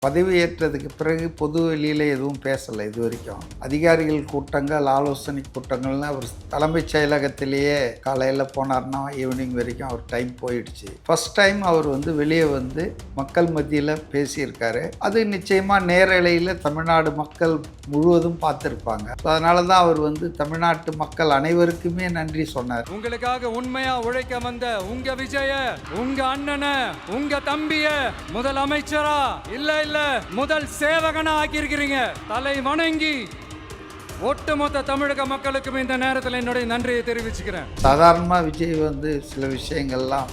பதவியேற்றதுக்கு பிறகு பொது வெளியில் எதுவும் பேசலை இது வரைக்கும். அதிகாரிகள் கூட்டங்கள், ஆலோசனை கூட்டங்கள்னு அவர் தலைமைச் செயலகத்திலேயே காலையில் போனார்னா ஈவினிங் வரைக்கும் அவர் டைம் போயிடுச்சு. ஃபர்ஸ்ட் டைம் அவர் வெளியே வந்து மக்கள் மத்தியில் பேசியிருக்காரு. அது நிச்சயமாக நேரலையில் தமிழ்நாடு மக்கள் முழுவதும் பார்த்துருப்பாங்க. அதனால தான் அவர் தமிழ்நாட்டு மக்கள் அனைவருக்குமே நன்றி சொன்னார். உங்களுக்காக உண்மையா உழைக்க வந்த உங்க விஜய, உங்க அண்ணனை, உங்க தம்பிய முதலமைச்சரா இல்ல முதல் சேவகனா ஆக்கியிருக்கிறீங்க. தலை வணங்கி ஒட்டுமொத்த தமிழக மக்களுக்கும் இந்த நேரத்தில் என்னுடைய நன்றியை தெரிவிச்சுக்கிறேன். சாதாரணமாக விஜய் சில விஷயங்கள்லாம்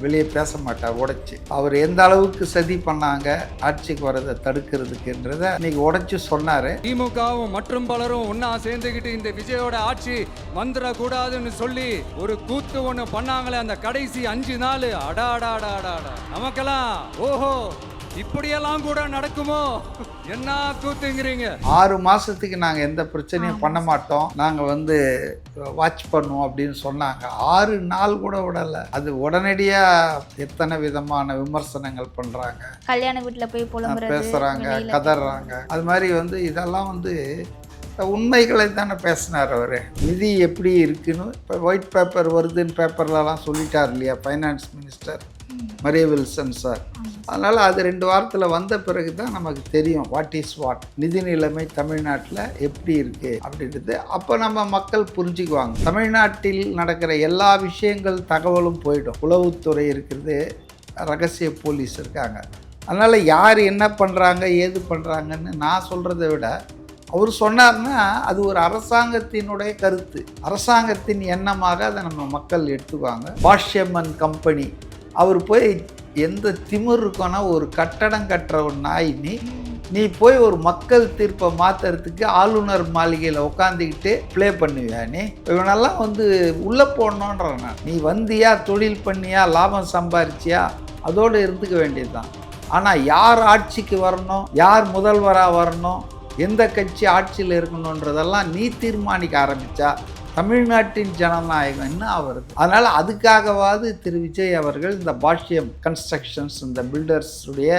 வெளியே பேச மாட்டார். உடைச்சு அவர் எந்த அளவுக்கு சதி பண்ணாங்க ஆட்சிக்கு வரதை தடுக்கிறதுக்குன்றத இன்னைக்கு உடைச்சு சொன்னாரு. திமுகவும் மற்றும் பலரும் ஒன்னா சேர்ந்துக்கிட்டு இந்த விஜயோட ஆட்சி வந்துடக்கூடாதுன்னு சொல்லி ஒரு கூத்து ஒண்ணு பண்ணாங்களே அந்த கடைசி 5 நாள். அடா அடா அடா அடா நமக்கெல்லாம் ஓஹோ இப்படியெல்லாம் கூட நடக்குமோ, என்ன கூத்துங்கிறீங்க. 6 மாசத்துக்கு நாங்க எந்த பிரச்சனையும் பண்ண மாட்டோம், நாங்க வாட்ச் பண்ணுவோம் அப்படின்னு சொன்னாங்க. 6 நாள் கூட விடல. அது உடனடியா எத்தனை விதமான விமர்சனங்கள் பண்றாங்க, கல்யாண வீட்டுல போய் பேசுறாங்க, கதறாங்க. அது மாதிரி இதெல்லாம் உண்மைகளை தானே பேசினார் அவர். நிதி எப்படி இருக்குன்னு இப்போ ஒயிட் பேப்பர் வருதுன்னு பேப்பர்லலாம் சொல்லிட்டார் இல்லையா finance minister Maria Wilson sir. அதனால் அது 2 வாரத்தில் வந்த பிறகு தான் நமக்கு தெரியும் வாட் இஸ் வாட், நிதி நிலைமை தமிழ்நாட்டில் எப்படி இருக்குது அப்படின்றது. அப்போ நம்ம மக்கள் புரிஞ்சுக்குவாங்க. தமிழ்நாட்டில் நடக்கிற எல்லா விஷயங்கள் தகவலும் போயிடும். உளவுத்துறை இருக்கிறது, ரகசிய போலீஸ் இருக்காங்க. அதனால் யார் என்ன பண்ணுறாங்க ஏது பண்ணுறாங்கன்னு நான் சொல்கிறத விட அவர் சொன்னார்னா அது ஒரு அரசாங்கத்தினுடைய கருத்து, அரசாங்கத்தின் எண்ணமாக அதை நம்ம மக்கள் எடுத்துக்குவாங்க. பாஷ்யம்மன் கம்பெனி அவர் போய் எந்த திமிர் இருக்கோன்னா ஒரு கட்டடம் கட்டுற ஒரு நாய் நீ போய் ஒரு மக்கள் தீர்ப்பை மாற்றுறதுக்கு ஆளுநர் மாளிகையில் உட்காந்துக்கிட்டு ப்ளே பண்ணுவியா? நீ இவனெல்லாம் உள்ளே போடணுன்றான். நீ வந்தியா, தொழில் பண்ணியா, லாபம் சம்பாரிச்சியா, அதோடு இருந்துக்க வேண்டியது தான். ஆனால் யார் ஆட்சிக்கு வரணும், யார் முதல்வராக வரணும், எந்த கட்சி ஆட்சியில் இருக்கணுன்றதெல்லாம் நீ தீர்மானிக்க ஆரம்பித்தா தமிழ்நாட்டின் ஜனநாயகம் என்ன ஆகிறது? அதனால் அதுக்காகவாது திரு விஜய் அவர்கள் இந்த பாஷ்யம் கன்ஸ்ட்ரக்ஷன்ஸ், இந்த பில்டர்ஸுடைய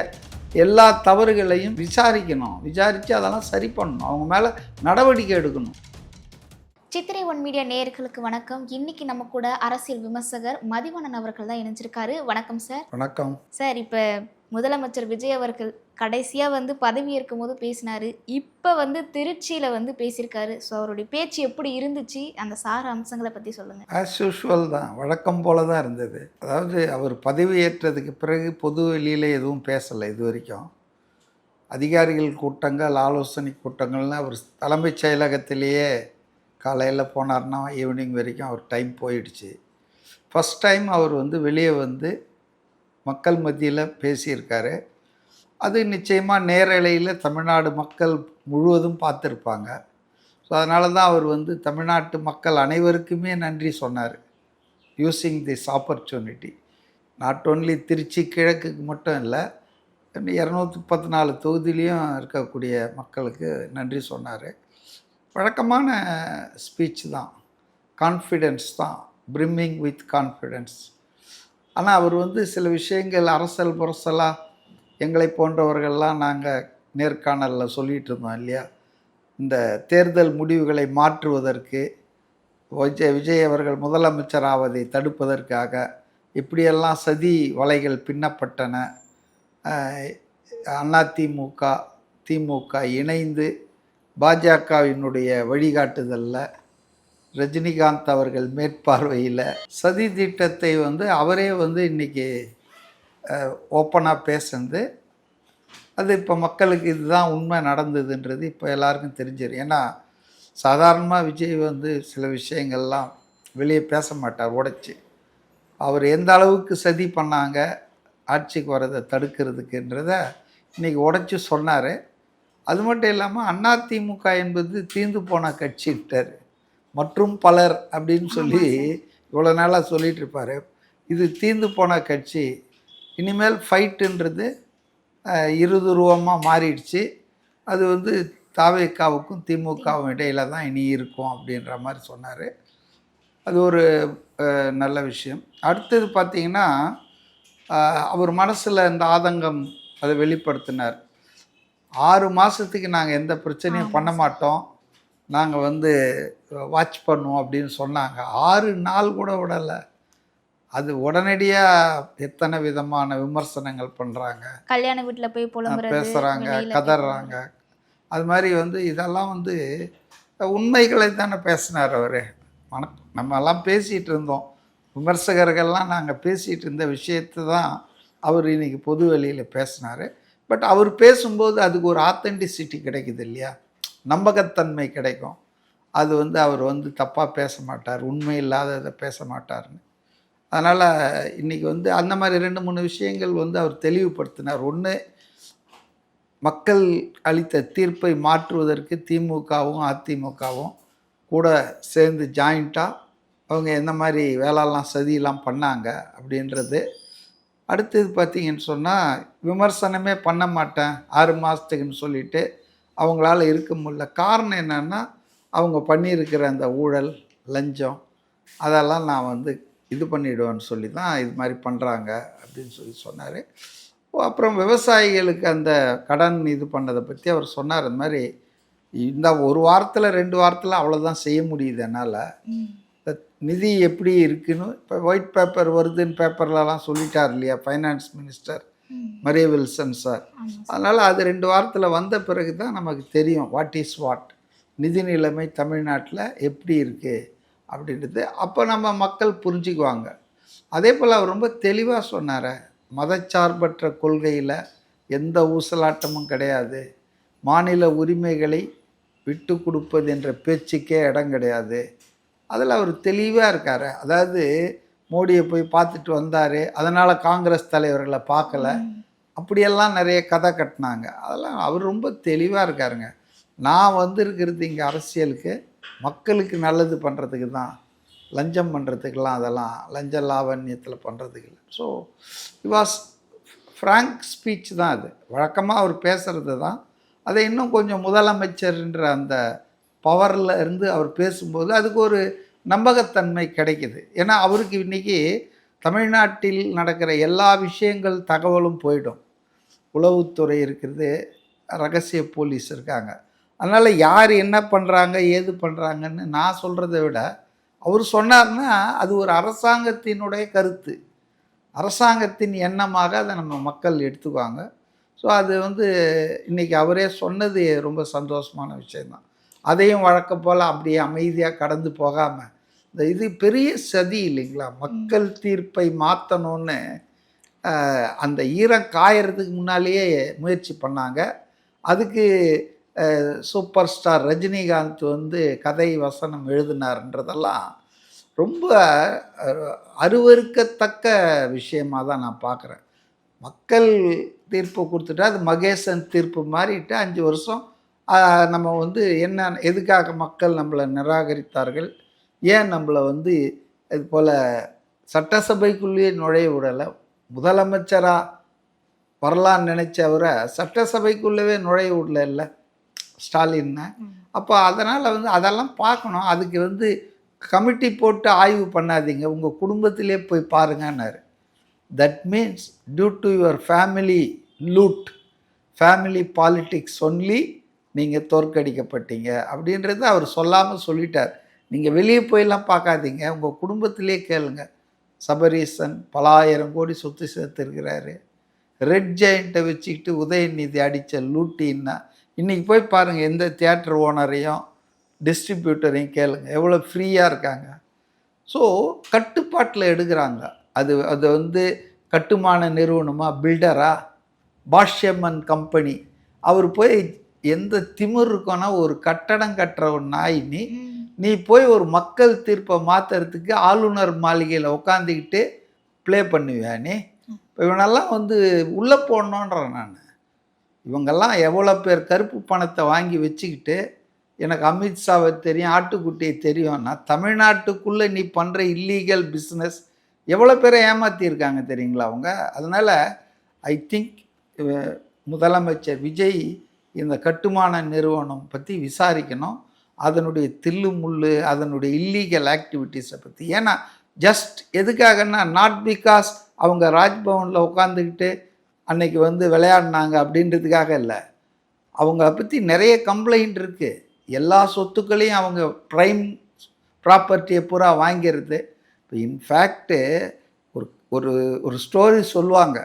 எல்லா தவறுகளையும் விசாரித்து அதெல்லாம் சரி பண்ணணும், அவங்க மேலே நடவடிக்கை எடுக்கணும். சித்திரை ஒன் மீடியா நேயர்களுக்கு வணக்கம். இன்னைக்கு நம்ம கூட அரசியல் விமர்சகர் மதிவணன் அவர்கள் தான் இணைஞ்சிருக்காரு. வணக்கம் சார். வணக்கம் சார். இப்போ முதலமைச்சர் விஜய் அவர்கள் கடைசியாக பதவி ஏற்கும் போது பேசினாரு, இப்போ திருச்சியில் பேசியிருக்காரு. ஸோ அவருடைய பேச்சு எப்படி இருந்துச்சு, அந்த சார அம்சங்களை பற்றி சொல்லுங்கள். ஆஸ் யூஷுவல் தான், வழக்கம் போல தான் இருந்தது. அதாவது அவர் பதவி ஏற்றதுக்கு பிறகு பொது வெளியில் எதுவும் பேசலை இது வரைக்கும். அதிகாரிகள் கூட்டங்கள், ஆலோசனை கூட்டங்கள்னு அவர் தலைமைச் செயலகத்திலேயே காலையில் போனார்னா ஈவினிங் வரைக்கும் அவர் டைம் போயிடுச்சு. ஃபஸ்ட் டைம் அவர் வெளியே மக்கள் மத்தியில் பேசியிருக்காரு. அது நிச்சயமாக நேரலையில் தமிழ்நாடு மக்கள் முழுவதும் பார்த்துருப்பாங்க. ஸோ அதனால தான் அவர் தமிழ்நாட்டு மக்கள் அனைவருக்குமே நன்றி சொன்னார். Using this opportunity, not only Trichy கிழக்குக்கு மட்டும் இல்லை, 214 தொகுதியிலையும் இருக்கக்கூடிய மக்களுக்கு நன்றி சொன்னார். வழக்கமான ஸ்பீச் தான், கான்ஃபிடென்ஸ் தான், பிரிம்மிங் வித் கான்ஃபிடென்ஸ். ஆனால் அவர் சில விஷயங்கள் அரசல் புரசலாக எங்களை போன்றவர்கள்லாம் நாங்கள் நேர்காணலில் சொல்லிகிட்டு இருந்தோம் இல்லையா, இந்த தேர்தல் முடிவுகளை மாற்றுவதற்கு விஜய் அவர்கள் முதலமைச்சராவதை தடுப்பதற்காக இப்படியெல்லாம் சதி வலைகள் பின்னப்பட்டன, அதிமுக திமுக இணைந்து பாஜகவினுடைய வழிகாட்டுதலில் ரஜினிகாந்த் அவர்கள் மேற்பார்வையில் சதி திட்டத்தை அவரே இன்றைக்கி ஓப்பனாக பேசுனது. அது இப்போ மக்களுக்கு இதுதான் உண்மை நடந்ததுன்றது இப்போ எல்லாருக்கும் தெரிஞ்சிடும். ஏன்னா சாதாரணமாக விஜய் சில விஷயங்கள்லாம் வெளியே பேச மாட்டார். உடைச்சி அவர் எந்த அளவுக்கு சதி பண்ணாங்க ஆட்சிக்கு வரதை தடுக்கிறதுக்குன்றத இன்றைக்கி உடைச்சி சொன்னார். அது மட்டும் இல்லாமல் அதிமுக என்பது தீர்ந்து போன கட்சிட்டார், மற்றும் பலர் அப்படின்னு சொல்லி இவ்வளோ நாளாக சொல்லிகிட்டு இருப்பார். இது தீர்ந்து போன கட்சி, இனிமேல் ஃபைட்டுன்றது இருதுருவமாக மாறிடுச்சு. அது தாவேக்காவுக்கும் திமுகவும் இடையில தான் இனி இருக்கும் அப்படின்ற மாதிரி சொன்னார். அது ஒரு நல்ல விஷயம். அடுத்தது பார்த்திங்கன்னா அவர் மனசில் இந்த ஆதங்கம் அதை வெளிப்படுத்தினார். 6 மாதத்துக்கு நாங்கள் எந்த பிரச்சனையும் பண்ண மாட்டோம், நாங்கள் வந்து வாட்ச் பண்ணுவோம் அப்படின்னு சொன்னாங்க. 6 நாள் கூட விடலை. அது உடனடியாக எத்தனை விதமான விமர்சனங்கள் பண்ணுறாங்க, கல்யாண வீட்டில் போய் புலம்புறது, பேசுகிறாங்க, வெளியில போய் கதறாங்க. அது மாதிரி வந்து இதெல்லாம் வந்து உண்மைகளை தானே பேசினார் அவர். நம்ம எல்லாம் பேசிகிட்டு இருந்தோம், விமர்சகர்கள்லாம் நாங்கள் பேசிகிட்டு இருந்த விஷயத்தை தான் அவர் இன்றைக்கி பொது வெளியில் பேசினார். பட் அவர் பேசும்போது அதுக்கு ஒரு ஆத்தென்டிசிட்டி கிடைக்குது இல்லையா, நம்பகத்தன்மை கிடைக்கும். அது வந்து அவர் வந்து தப்பாக பேச மாட்டார், உண்மை இல்லாததை பேச மாட்டார்னு. அதனால் இன்றைக்கி வந்து அந்த மாதிரி 2-3 விஷயங்கள் வந்து அவர் தெளிவுபடுத்தினார். ஒன்று, மக்கள் அளித்த தீர்ப்பை மாற்றுவதற்கு திமுகவும் அதிமுகவும் கூட சேர்ந்து ஜாயிண்ட்டாக அவங்க எந்த மாதிரி வேலைலாம் சதியெல்லாம் பண்ணாங்க அப்படின்றது. அடுத்தது பார்த்திங்கன்னு சொன்னால், விமர்சனமே பண்ண மாட்டேன் 6 மாதத்துக்குன்னு சொல்லிவிட்டு அவங்களால இருக்க முடியல. காரணம் என்னென்னா, அவங்க பண்ணியிருக்கிற அந்த ஊழல், லஞ்சம், அதெல்லாம் நான் வந்து இது பண்ணிவிடுவேன்னு சொல்லி தான் இது மாதிரி பண்ணுறாங்க அப்படின்னு சொல்லி சொன்னார். அப்புறம் விவசாயிகளுக்கு அந்த கடன் இது பண்ணதை பற்றி அவர் சொன்னார். அந்த மாதிரி இந்த 1 வாரத்தில் 2 வாரத்தில் அவ்வளோதான் செய்ய முடியுது என்னால். நிதி எப்படி இருக்குன்னு இப்போ ஒயிட் பேப்பர் வருதுன்னு பேப்பர்லலாம் சொல்லிட்டார் இல்லையா finance minister Maria Wilson sir. அதனால் அது 2 வாரத்தில் வந்த பிறகு தான் நமக்கு தெரியும் வாட் இஸ் வாட், நிதி நிலைமை தமிழ்நாட்டில் எப்படி இருக்குது அப்படின்றது. அப்போ நம்ம மக்கள் புரிஞ்சுக்குவாங்க. அதே போல் அவர் ரொம்ப தெளிவாக சொன்னார், மதச்சார்பற்ற கொள்கையில் எந்த ஊசலாட்டமும் கிடையாது, மாநில உரிமைகளை விட்டு கொடுப்பது என்ற பேச்சுக்கே இடம் கிடையாது. அதில் அவர் தெளிவாக இருக்கார். அதாவது மோடியை போய் பார்த்துட்டு வந்தார், அதனால் காங்கிரஸ் தலைவர்களை பார்க்கல, அப்படியெல்லாம் நிறைய கதை கட்டினாங்க. அதெல்லாம் அவர் ரொம்ப தெளிவாக இருக்காருங்க. நான் வந்திருக்கிறது இங்கே அரசியலுக்கு மக்களுக்கு நல்லது பண்ணுறதுக்கு தான், லஞ்சம் பண்ணுறதுக்கெல்லாம் அதெல்லாம் லஞ்ச லாவண்யத்தில் பண்ணுறதுக்கு இல்லை. So it was frank speech தான் அது. வழக்கமாக அவர் பேசுகிறது தான். அதை இன்னும் கொஞ்சம் முதலமைச்சர்ன்ற அந்த பவரில் இருந்து அவர் பேசும்போது அதுக்கு ஒரு நம்பகத்தன்மை கிடைக்குது. ஏன்னா அவருக்கு இன்றைக்கி தமிழ்நாட்டில் நடக்கிற எல்லா விஷயங்கள் தகவலும் போயிடும். உளவுத்துறை இருக்கிறது, ரகசிய போலீஸ் இருக்காங்க. அதனால் யார் என்ன பண்ணுறாங்க ஏது பண்ணுறாங்கன்னு நான் சொல்கிறத விட அவர் சொன்னார்னா அது ஒரு அரசாங்கத்தினுடைய கருத்து, அரசாங்கத்தின் எண்ணமாக அதை நம்ம மக்கள் எடுத்துக்குவாங்க. ஸோ அது வந்து இன்றைக்கி அவரே சொன்னது ரொம்ப சந்தோஷமான விஷயந்தான். அதையும் வழக்கம் போல் அப்படியே அமைதியாக கடந்து போகாமல், இந்த இது பெரிய சதி இல்லைங்களா, மக்கள் தீர்ப்பை மாற்றணுன்னு அந்த ஈரம் காயறதுக்கு முன்னாலேயே முயற்சி பண்ணாங்க. அதுக்கு சூப்பர் ஸ்டார் ரஜினிகாந்த் வந்து கதை வசனம் எழுதினார்ன்றதெல்லாம் ரொம்ப அருவருக்கத்தக்க விஷயமாக தான் நான் பார்க்குறேன். மக்கள் தீர்ப்பு கொடுத்துட்டா அது மகேசன் தீர்ப்பு மாறிட்டு 5 வருஷம் நம்ம வந்து என்ன எதுக்காக மக்கள் நம்மளை நிராகரித்தார்கள், ஏன் நம்மளை வந்து இது போல் சட்டசபைக்குள்ளேயே நுழைய விடலை, முதலமைச்சராக வரலான்னு நினச்சவரை சட்டசபைக்குள்ளவே நுழைய விடல இல்லை ஸ்டாலின்னு. அப்போ அதனால் வந்து அதெல்லாம் பார்க்கணும். அதுக்கு வந்து கமிட்டி போட்டு ஆய்வு பண்ணாதீங்க, உங்கள் குடும்பத்திலே போய் பாருங்கன்னாரு. That means due to your family loot, family politics only நீங்கள் தோற்கடிக்கப்பட்டீங்க அப்படின்றது அவர் சொல்லாமல் சொல்லிட்டார். நீங்கள் வெளியே போயெல்லாம் பார்க்காதீங்க, உங்கள் குடும்பத்திலே கேளுங்க. சபரீசன் பல ஆயிரம் கோடி சொத்து சேர்த்துருக்கிறாரு. ரெட் ஜெயிண்ட்டை வச்சுக்கிட்டு உதயநிதி அடித்த லூட்டின்னா இன்றைக்கி போய் பாருங்கள், எந்த தியேட்டர் ஓனரையும் டிஸ்ட்ரிபியூட்டரையும் கேளுங்க, எவ்வளோ ஃப்ரீயாக இருக்காங்க. ஸோ கட்டுப்பாட்டில் எடுக்கிறாங்க. அது வந்து கட்டுமான நிறுவனமாக, பில்டரா, பாஷ்யம்மன் கம்பெனி, அவர் போய் எந்த திமிர் இருக்கோன்னா ஒரு கட்டடம் கட்டுற ஒரு நாய் நீ போய் ஒரு மக்கள் தீர்ப்பை மாற்றுறதுக்கு ஆளுநர் மாளிகையில் உட்காந்துக்கிட்டு ப்ளே பண்ணுவியா நீ? இப்போ இவனெல்லாம் வந்து உள்ளே போடணுன்றேன் நான். இவங்கெல்லாம் எவ்வளோ பேர் கருப்பு பணத்தை வாங்கி வச்சுக்கிட்டு, எனக்கு அமித்ஷாவை தெரியும், ஆட்டுக்குட்டியை தெரியும்னா, தமிழ்நாட்டுக்குள்ளே நீ பண்ணுற இல்லீகல் பிஸ்னஸ் எவ்வளோ பேரை ஏமாற்றியிருக்காங்க தெரியுங்களா அவங்க. அதனால் ஐ திங்க் முதலமைச்சர் விஜய் இந்த கட்டுமான நிறுவனம் பற்றி விசாரிக்கணும், அதனுடைய தில்லு முள்ளு, அதனுடைய இல்லீகல் ஆக்டிவிட்டீஸை பற்றி. ஏன்னா ஜஸ்ட் எதுக்காகன்னா, நாட் பிகாஸ் அவங்க ராஜ்பவனில் உட்காந்துக்கிட்டு அன்னைக்கு வந்து விளையாடினாங்க அப்படின்றதுக்காக இல்லை, அவங்கள பற்றி நிறைய கம்ப்ளைண்ட் இருக்குது. எல்லா சொத்துக்களையும் அவங்க ப்ரைம் ப்ராப்பர்ட்டியை பூரா வாங்கிறது. இப்போ இன்ஃபேக்ட்டு ஒரு ஒரு ஒரு ஸ்டோரி சொல்லுவாங்க.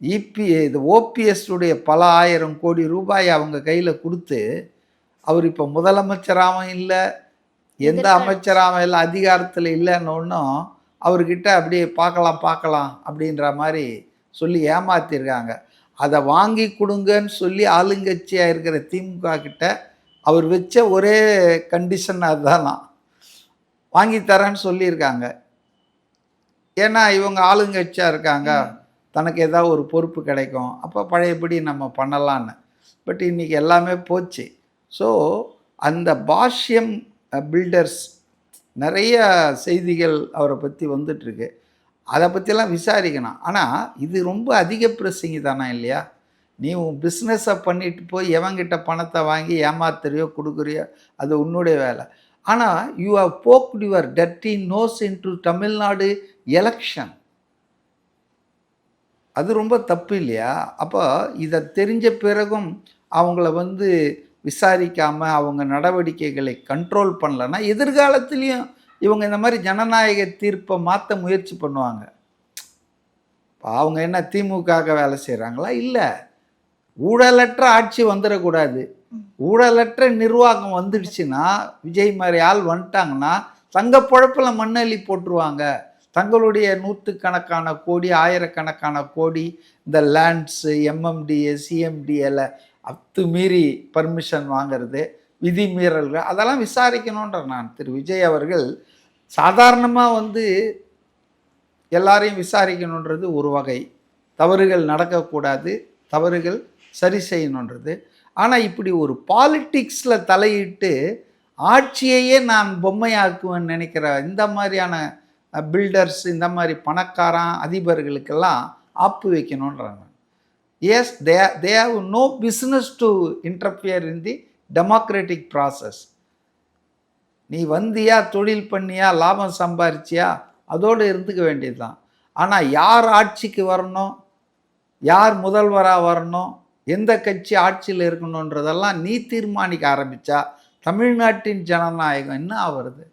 இது ஓபிஎஸ்னுடைய பல 1000 கோடி ரூபாய் அவங்க கையில் கொடுத்து, அவர் இப்போ முதலமைச்சராகவும் இல்லை, எந்த அமைச்சராகவும் இல்லை, அதிகாரத்தில் இல்லைன்னொன்னும் அவர்கிட்ட அப்படியே பார்க்கலாம் அப்படின்ற மாதிரி சொல்லி ஏமாத்திருக்காங்க. அதை வாங்கி கொடுங்கன்னு சொல்லி ஆளுங்கட்சியாக இருக்கிற திமுக கிட்ட அவர் வச்ச ஒரே கண்டிஷன் அதுதானா, வாங்கி தரேன்னு சொல்லியிருக்காங்க. ஏன்னா இவங்க ஆளுங்கட்சியாக இருக்காங்க, தனக்கு ஏதாவது ஒரு பொறுப்பு கிடைக்கும், அப்போ பழையபடி நம்ம பண்ணலான்னு. பட் இன்றைக்கி எல்லாமே போச்சு. ஸோ அந்த பாஷ்யம் பில்டர்ஸ் நிறைய செய்திகள் அவரை பற்றி வந்துட்டுருக்கு. அதை பற்றிலாம் விசாரிக்கணும். ஆனால் இது ரொம்ப அதிக பிரசங்கி தானே இல்லையா? நீ உன் பிஸ்னஸை பண்ணிட்டு போய் எவங்கிட்ட பணத்தை வாங்கி ஏமாத்துறியோ கொடுக்குறியோ அது உன்னுடைய வேலை. ஆனால் you have poked your dirty nose into Tamil Nadu election. அது ரொம்ப தப்பு இல்லையா? அப்போ இதை தெரிஞ்ச பிறகும் அவங்கள வந்து விசாரிக்காமல் அவங்க நடவடிக்கைகளை கண்ட்ரோல் பண்ணலன்னா எதிர்காலத்துலேயும் இவங்க இந்த மாதிரி ஜனநாயக தீர்ப்பை மாற்ற முயற்சி பண்ணுவாங்க. அவங்க என்ன திமுக வேலை செய்கிறாங்களா? இல்லை, ஊழலற்ற ஆட்சி வந்துடக்கூடாது. ஊழலற்ற நிர்வாகம் வந்துடுச்சுன்னா, விஜய் மாதிரி ஆள் வந்துட்டாங்கன்னா தங்க பொழப்பில் மண்ணள்ளி போட்டுருவாங்க. தங்களுடைய 100கணக்கான கோடி, 1000கணக்கான கோடி இந்த லேண்ட்ஸு, எம்எம்டிஏ, சிஎம்டிஏல அத்துமீறி பர்மிஷன் வாங்கிறது, விதி மீறல்கள், அதெல்லாம் விசாரிக்கணுன்ற நான். திரு விஜய் அவர்கள் சாதாரணமாக வந்து எல்லாரையும் விசாரிக்கணுன்றது ஒரு வகை, தவறுகள் நடக்கக்கூடாது, தவறுகள் சரி செய்யணுன்றது. ஆனால் இப்படி ஒரு பாலிட்டிக்ஸில் தலையிட்டு ஆட்சியையே நான் பொம்மையாக்குவேன்னு நினைக்கிற இந்த மாதிரியான பில்டர்ஸ், இந்த மாதிரி பணக்காரன் அதிபர்களுக்கெல்லாம் ஆப்பு வைக்கணுன்றாங்க. Yes, they have no business to interfere in the democratic process. நீ வந்தியா, தொழில் பண்ணியா, லாபம் சம்பாரிச்சியா, அதோடு இருந்துக்க வேண்டியது தான். ஆனால் யார் ஆட்சிக்கு வரணும், யார் முதல்வராக வரணும், எந்த கட்சி ஆட்சியில் இருக்கணுன்றதெல்லாம் நீ தீர்மானிக்க ஆரம்பித்தா தமிழ்நாட்டின் ஜனநாயகம் என்ன ஆகிறது?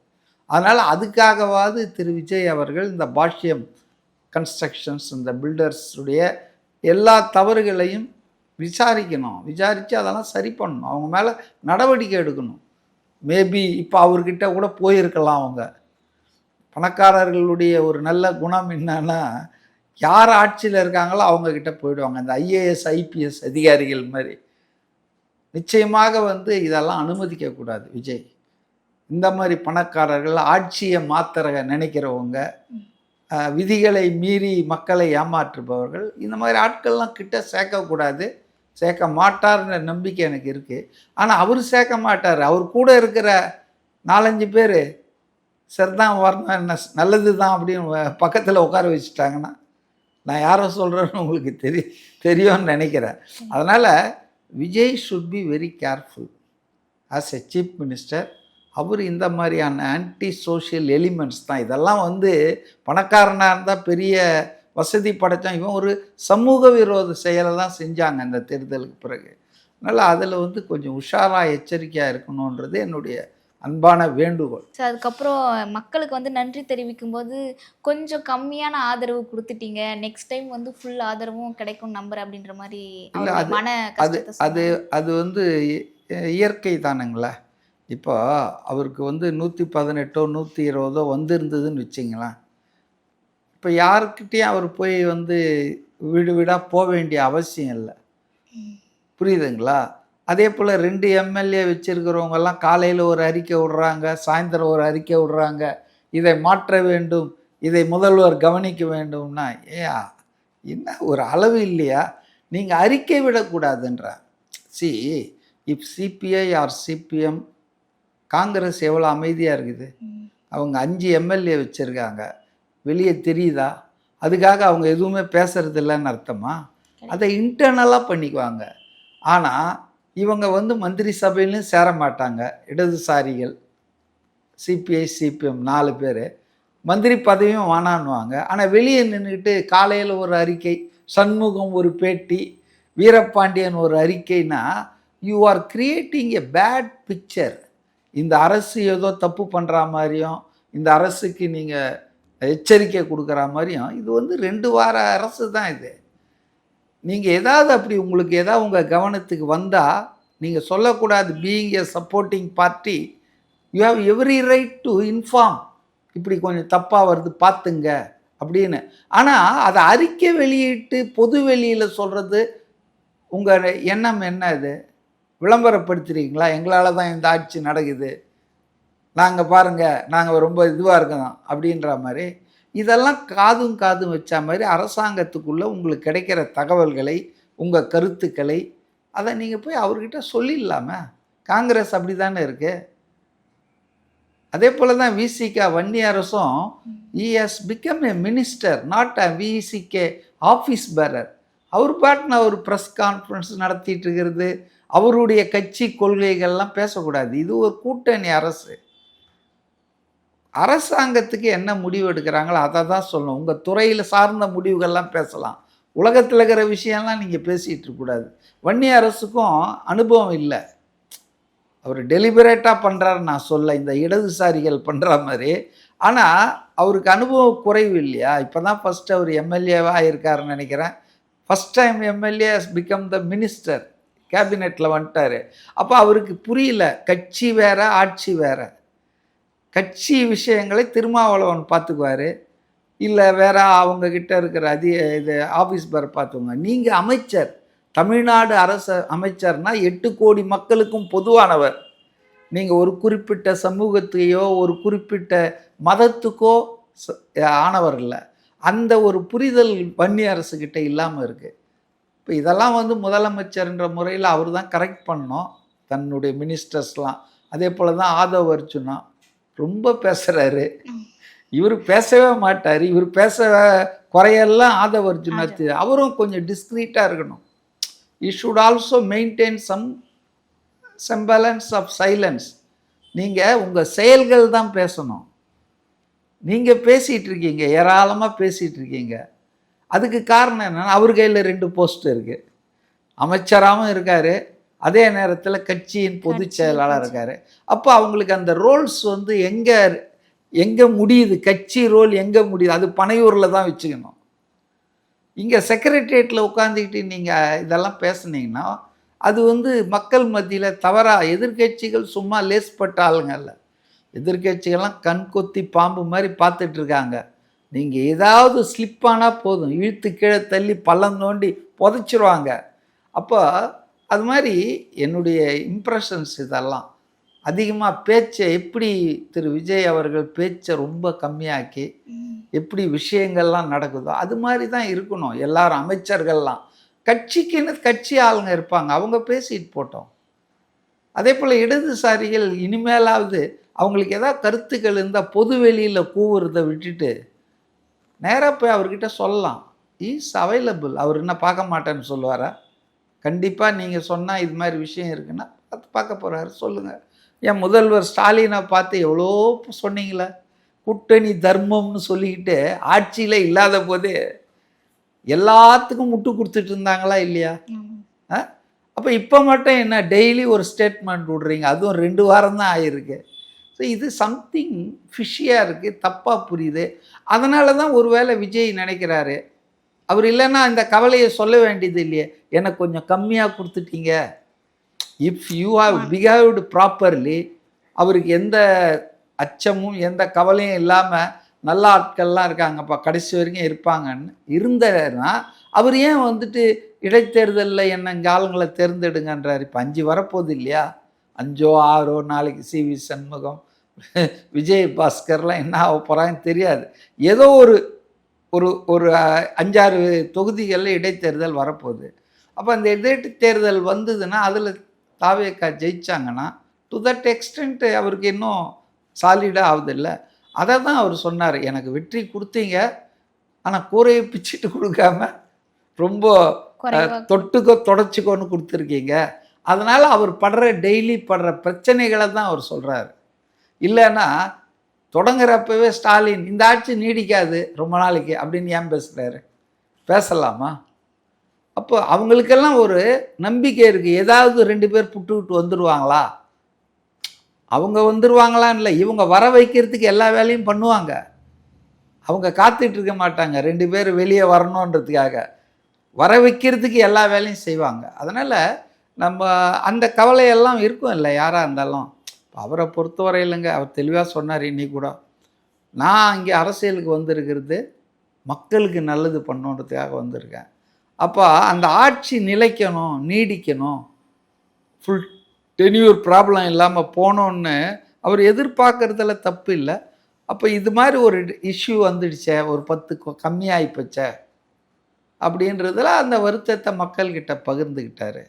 அதனால் அதுக்காகவாது திரு விஜய் அவர்கள் இந்த பாஷ்யம் கன்ஸ்ட்ரக்ஷன்ஸ், இந்த பில்டர்ஸுடைய எல்லா தவறுகளையும் விசாரிக்கணும். விசாரித்து அதெல்லாம் சரி பண்ணணும், அவங்க மேலே நடவடிக்கை எடுக்கணும். மேபி இப்போ அவர்கிட்ட கூட போயிருக்கலாம். அவங்க பணக்காரர்களுடைய ஒரு நல்ல குணம் என்னன்னா, யார் ஆட்சியில் இருக்காங்களோ அவங்கக்கிட்ட போயிடுவாங்க. இந்த ஐஏஎஸ் ஐபிஎஸ் அதிகாரிகள் மாதிரி. நிச்சயமாக வந்து இதெல்லாம் அனுமதிக்கக்கூடாது விஜய். இந்த மாதிரி பணக்காரர்கள், ஆட்சியை மாத்திர நினைக்கிறவங்க, விதிகளை மீறி மக்களை ஏமாற்றுபவர்கள், இந்த மாதிரி ஆட்கள்லாம் கிட்ட சேர்க்கக்கூடாது. சேர்க்க மாட்டார்ன்ற நம்பிக்கை எனக்கு இருக்குது. ஆனால் அவர் சேர்க்க மாட்டார். அவர் கூட இருக்கிற 4-5 பேர் சரிதான் வரணும், என்ன நல்லது தான் அப்படின்னு பக்கத்தில் உட்கார வச்சுட்டாங்கன்னா, நான் யாரை சொல்கிறேன்னு உங்களுக்கு தெரியும்னு நினைக்கிறேன். அதனால் Vijay should be very careful as a chief minister. அவர் இந்த மாதிரியான ஆன்டி சோஷியல் எலிமெண்ட்ஸ் தான். இதெல்லாம் வந்து பணக்காரனாக இருந்தால் பெரிய வசதி படைத்தான், இவன் ஒரு சமூக விரோத செயலை தான் செஞ்சாங்க இந்த தேர்தலுக்கு பிறகு. அதனால் அதில் வந்து கொஞ்சம் உஷாராக எச்சரிக்கையாக இருக்கணுன்றது என்னுடைய அன்பான வேண்டுகோள். ஸோ அதுக்கப்புறம் மக்களுக்கு வந்து நன்றி தெரிவிக்கும் போது கொஞ்சம் கம்மியான ஆதரவு கொடுத்துட்டீங்க, நெக்ஸ்ட் டைம் வந்து ஃபுல் ஆதரவும் கிடைக்கும் நம்புற அப்படின்ற மாதிரி மன அது வந்து இயற்கை தானுங்களா. இப்போ அவருக்கு வந்து 118 120 வந்திருந்ததுன்னு வச்சிங்களேன். இப்போ யாருக்கிட்டேயும் அவர் போய் வந்து வீடு வீடாக போக வேண்டிய அவசியம் இல்லை. புரியுதுங்களா? அதே போல் 2 எம்எல்ஏ வச்சுருக்கிறவங்கெல்லாம் காலையில் ஒரு அறிக்கை விடுறாங்க, சாயந்தரம் ஒரு அறிக்கை விடுறாங்க, இதை மாற்ற வேண்டும், இதை முதல்வர் கவனிக்க வேண்டும்னா என்ன ஒரு அளவு இல்லையா? நீங்கள் அறிக்கை விடக்கூடாதுன்ற. இப் சிபிஐ ஆர் சிபிஎம், காங்கிரஸ் எவ்வளோ அமைதியாக இருக்குது. அவங்க 5 எம்எல்ஏ வச்சுருக்காங்க, வெளியே தெரியுதா? அதுக்காக அவங்க எதுவுமே பேசுறது இல்லைன்னு அர்த்தமா? அதை இன்டர்னலாக பண்ணிக்குவாங்க. ஆனால் இவங்க வந்து மந்திரி சபையிலையும் சேர மாட்டாங்க. இடதுசாரிகள் சிபிஐ சிபிஎம் 4 பேர் மந்திரி பதவியும் வேணான்னுவாங்க. ஆனால் வெளியே நின்றுக்கிட்டு காலையில் ஒரு அறிக்கை, சண்முகம் ஒரு பேட்டி, வீரபாண்டியன் ஒரு அறிக்கைன்னா you are creating a bad picture. இந்த அரசு ஏதோ தப்பு பண்ணுற மாதிரியும், இந்த அரசுக்கு நீங்கள் எச்சரிக்கை கொடுக்குற மாதிரியும், இது வந்து 2 வார அரசு தான் இது. நீங்கள் ஏதாவது அப்படி உங்களுக்கு ஏதாவது உங்கள் கவனத்துக்கு வந்தால் நீங்கள் சொல்லக்கூடாது, being a supporting party you have every right to inform, இப்படி கொஞ்சம் தப்பாக வருது பார்த்துங்க அப்படின்னு. ஆனால் அதை அறிக்கை வெளியிட்டு பொது வெளியில் சொல்கிறது உங்கள் எண்ணம் என்ன? இது விளம்பரப்படுத்துறீங்களா? எங்களால் தான் இந்த ஆட்சி நடக்குது, நாங்கள் பாருங்கள் நாங்கள் ரொம்ப இதுவாக இருக்கோம் அப்படின்ற மாதிரி. இதெல்லாம் காதும் வச்ச மாதிரி அரசாங்கத்துக்குள்ளே உங்களுக்கு கிடைக்கிற தகவல்களை, உங்கள் கருத்துக்களை அதை நீங்கள் போய் அவர்கிட்ட சொல்லிடலாமே. காங்கிரஸ் அப்படி தானே இருக்குது. அதே போல் தான் விசிகே வன்னியரசும் he has become a minister, not a VCK office bearer. அவர் பாட்டுன்னு அவர் ப்ரெஸ் கான்ஃபரன்ஸ் நடத்திட்டு இருக்கிறது, அவருடைய கட்சி கொள்கைகள்லாம் பேசக்கூடாது. இது ஒரு கூட்டணி அரசு. அரசாங்கத்துக்கு என்ன முடிவு எடுக்கிறாங்களோ அதை தான் சொல்லணும். உங்கள் துறையில் சார்ந்த முடிவுகள்லாம் பேசலாம், உலகத்தில் இருக்கிற விஷயம்லாம் நீங்கள் பேசிகிட்டு இருக்கக்கூடாது. வன்னிய அரசுக்கும் அனுபவம் இல்லை, அவர் டெலிபரேட்டாக பண்ணுறாரு நான் சொல்ல, இந்த இடதுசாரிகள் பண்ணுற மாதிரி. ஆனால் அவருக்கு அனுபவம் குறைவு இல்லையா? இப்போ தான் ஃபஸ்ட்டு அவர் எம்எல்ஏவாக ஆகியிருக்காருன்னு நினைக்கிறேன். First time MLA has become the minister, கேபினெட்டில் வந்துட்டார். அப்போ அவருக்கு புரியல, கட்சி வேறு ஆட்சி வேறு. கட்சி விஷயங்களை திருமாவளவன் பார்த்துக்குவார், இல்லை வேற அவங்கக்கிட்ட இருக்கிற இது ஆஃபீஸ் பேர் பார்த்துக்குங்க. நீங்கள் அமைச்சர், தமிழ்நாடு அரசு அமைச்சர்னா 8 கோடி மக்களுக்கும் பொதுவானவர். நீங்கள் ஒரு குறிப்பிட்ட சமூகத்தையோ ஒரு குறிப்பிட்ட மதத்துக்கோ ஆனவர் இல்லை. அந்த ஒரு புரிதல் வன்னிய அரசுக்கிட்ட இல்லாமல் இருக்குது. இப்போ இதெல்லாம் வந்து முதலமைச்சர்ன்ற முறையில் அவர் தான் கரெக்ட் பண்ணோம் தன்னுடைய மினிஸ்டர்ஸ்லாம். அதே போல் தான் ஆதவ் அர்ஜுனா ரொம்ப பேசுகிறாரு, இவர் பேசவே மாட்டார். இவர் பேச குறையெல்லாம் ஆதவ் அர்ஜுனா, அவரும் கொஞ்சம் டிஸ்க்ரீட்டாக இருக்கணும். You should also maintain some semblance of silence. நீங்கள் உங்கள் செயல்கள் தான் பேசணும். நீங்கள் பேசிகிட்டு இருக்கீங்க, ஏராளமாக பேசிகிட்டு இருக்கீங்க. அதுக்கு காரணம் என்னென்னா அவர் கையில் 2 போஸ்ட் இருக்குது. அமைச்சராகவும் இருக்கார், அதே நேரத்தில் கட்சியின் பொதுச் செயலாளர் இருக்கார். அப்போ அவங்களுக்கு அந்த ரோல்ஸ் வந்து எங்கே முடியுது, கட்சி ரோல் எங்கே முடியுது, அது பனையூரில் தான் வச்சுக்கணும். இங்கே செக்ரட்டேரியட்டில் உட்காந்துக்கிட்டு நீங்கள் இதெல்லாம் பேசுனீங்கன்னா அது வந்து மக்கள் மத்தியில் தவறாக, எதிர்கட்சிகள் சும்மா லேஸ்பட்ட ஆளுங்க இல்லை. எதிர்கட்சிகள்லாம் கண் கொத்தி பாம்பு மாதிரி பார்த்துட்ருக்காங்க. நீங்கள் ஏதாவது ஸ்லிப்பானால் போதும், இழுத்து கீழே தள்ளி பள்ளம் தோண்டி புதைச்சிருவாங்க. அப்போ அது மாதிரி என்னுடைய இம்ப்ரெஷன்ஸ் இதெல்லாம். அதிகமாக பேச்சை எப்படி திரு விஜய் அவர்கள் பேச்சை ரொம்ப கம்மியாக்கி எப்படி விஷயங்கள்லாம் நடக்குதோ அது மாதிரி தான் இருக்கணும். எல்லாரும் அமைச்சர்கள்லாம் கட்சிக்குன்னு கட்சி ஆளுங்க இருப்பாங்க, அவங்க பேசிட்டு போட்டோம். அதே போல் இடதுசாரிகள் இனிமேலாவது அவங்களுக்கு ஏதாவது கருத்துக்கள் இருந்தால் பொது வெளியில் கூவுறதை விட்டுட்டு நேராக போய் அவர்கிட்ட சொல்லலாம். Is available. அவர் என்ன பார்க்க மாட்டேன்னு சொல்லுவாரா? கண்டிப்பாக நீங்கள் சொன்னால் இது மாதிரி விஷயம் இருக்குன்னா பார்க்க போகிறாரு, சொல்லுங்கள். என் முதல்வர் ஸ்டாலினை பார்த்து எவ்வளோ சொன்னீங்களே, கூட்டணி தர்மம்னு சொல்லிக்கிட்டு ஆட்சியில் இல்லாத போதே எல்லாத்துக்கும் முட்டு கொடுத்துட்டு இருந்தாங்களா இல்லையா? அப்போ இப்போ மட்டும் என்ன டெய்லி ஒரு ஸ்டேட்மெண்ட் விடுறீங்க, அதுவும் 2 வாரம் தான் ஆகிருக்கு. ஸோ இது சம்திங் ஃபிஷியாக இருக்குது, தப்பாக புரியுது. அதனால தான் ஒருவேளை விஜய் நினைக்கிறாரு, அவர் இல்லைன்னா இந்த கவலையை சொல்ல வேண்டியது இல்லையே, எனக்கு கொஞ்சம் கம்மியாக கொடுத்துட்டீங்க. If you have behaved properly, அவருக்கு எந்த அச்சமும் எந்த கவலையும் இல்லாமல் நல்ல ஆட்கள்லாம் இருக்காங்கப்பா, கடைசி வரைக்கும் இருப்பாங்கன்னு இருந்தனா அவர் ஏன் வந்துட்டு இடைத்தேர்தலில் என்ன இங்கே ஆளுங்களை தேர்ந்தெடுங்கன்றார்? இப்போ 5 வரப்போகுது இல்லையா, 5ஓ 6ஓ, நாளைக்கு சிவி சண்முகம், விஜய் பாஸ்கர்லாம் என்ன ஆக போகிறாங்கன்னு தெரியாது. ஏதோ ஒரு 5-6 தொகுதிகளில் இடைத்தேர்தல் வரப்போகுது. அப்போ அந்த இடைத்தேர்தல் வந்ததுன்னா அதில் தாவேக்கா ஜெயிச்சாங்கன்னா டு தட் எக்ஸ்டென்ட் அவருக்கு இன்னும் சாலிடாக ஆகுதில்ல. அதை தான் அவர் சொன்னார், எனக்கு வெற்றி கொடுத்தீங்க, ஆனால் கூரையை பிச்சுட்டு கொடுக்காம ரொம்ப தொடச்சிக்கோன்னு கொடுத்துருக்கீங்க. அதனால் அவர் டெய்லி படுற பிரச்சனைகளை தான் அவர் சொல்கிறார். இல்லைன்னா தொடங்குறப்பவே ஸ்டாலின் இந்த ஆட்சி நீடிக்காது ரொம்ப நாளைக்கு அப்படின்னு ஏன் பேசுகிறாரு? பேசலாமா? அப்போ அவங்களுக்கெல்லாம் ஒரு நம்பிக்கை இருக்குது, ஏதாவது 2 பேர் புட்டுக்கிட்டு வந்துடுவாங்களா, அவங்க வந்துடுவாங்களான்னு இல்லை, இவங்க வர வைக்கிறதுக்கு எல்லா வேலையும் பண்ணுவாங்க. அவங்க காத்துட்டு இருக்க மாட்டாங்க 2 பேர் வெளியே வரணுன்றதுக்காக, வர வைக்கிறதுக்கு எல்லா வேலையும் செய்வாங்க. அதனால் நம்ம அந்த கவலையெல்லாம் இருக்கும் இல்லை யாராக இருந்தாலும். அவரை பொறுத்தவரையிலங்க, அவர் தெளிவாக சொன்னார் இன்னைக்கு கூட, நான் இங்கே அரசியலுக்கு வந்திருக்கிறது மக்களுக்கு நல்லது பண்ணணுன்றதுக்காக வந்திருக்கேன். அப்போ அந்த ஆட்சி நிலைக்கணும், நீடிக்கணும், ஃபுல் டென்யூர் ப்ராப்ளம் இல்லாமல் போகணுன்னு அவர் எதிர்பார்க்குறதுல தப்பு இல்லை. அப்போ இது மாதிரி ஒரு இஷ்யூ வந்துடுச்சே, ஒரு 10 கம்மியாகி போச்சே அப்படின்றதுல அந்த வருத்தத்தை மக்கள்கிட்ட பகிர்ந்துக்கிட்டாரு.